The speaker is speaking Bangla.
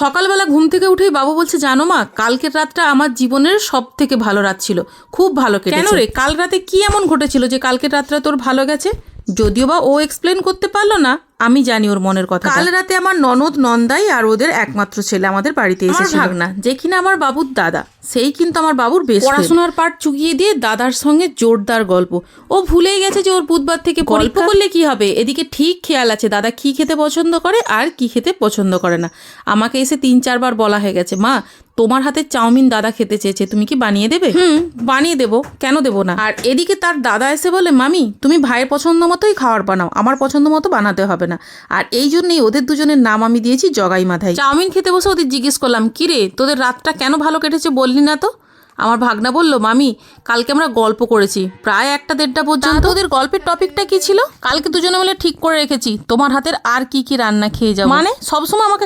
সকালবেলা ঘুম থেকে উঠেই বাবু বলছে, জানো মা, কালকের রাতটা আমার জীবনের সব থেকে ভালো রাত ছিল, খুব ভালো কেটেছে। কেন রে, কাল রাতে কি এমন ঘটেছিল যে কালকের রাতটা তোর ভালো গেছে? যদিও বা ও এক্সপ্লেন করতে পারলো না, আমি জানি ওর মনের কথা। কাল রাতে আমার ননদ নন্দাই আর ওদের একমাত্র ছেলে আমাদের বাড়িতে এসেছিল, ভাগনা, যে কিনা আমার বাবুর দাদা, সেই কিন্তু আমার বাবুর বেশ পড়াশোনার পাঠ চুকিয়ে দিয়ে দাদার সঙ্গে জোরদার গল্প। ও ভুলেই গেছে যে ওর বুধবার থেকে গল্প করলে কি হবে। এদিকে ঠিক খেয়াল আছে দাদা কি খেতে পছন্দ করে আর কি খেতে পছন্দ করে না। আমাকে এসে 3-4 বার বলা হয়ে গেছে, মা তোমার হাতে চাউমিন দাদা খেতে চেয়েছে, তুমি কি বানিয়ে দেবে? বানিয়ে দেবো, কেন দেবো না। আর এদিকে তার দাদা এসে বলে, মামি তুমি ভাইয়ের পছন্দ মতোই খাবার বানাও, আমার পছন্দ মতো বানাতে হবে না। আর এই জন্যই ওদের দুজনের নাম আমি দিয়েছি জগাই মাথায়। চাউমিন খেতে বসে ওদের জিজ্ঞেস করলাম, কি রে তোদের রাতটা কেন ভালো কেটেছে বললি না তো? আমার ভাগনা বলল, মামি কালকে আমরা গল্প করেছি প্রায় 1টা-1:30 পর্যন্ত। ওদের গল্পের টপিকটা কি ছিল? কালকে দুজনে মিলে ঠিক করে রেখেছি তোমার হাতের আর কি কি রান্না খেয়ে যাবো। মানে সবসময় আমাকে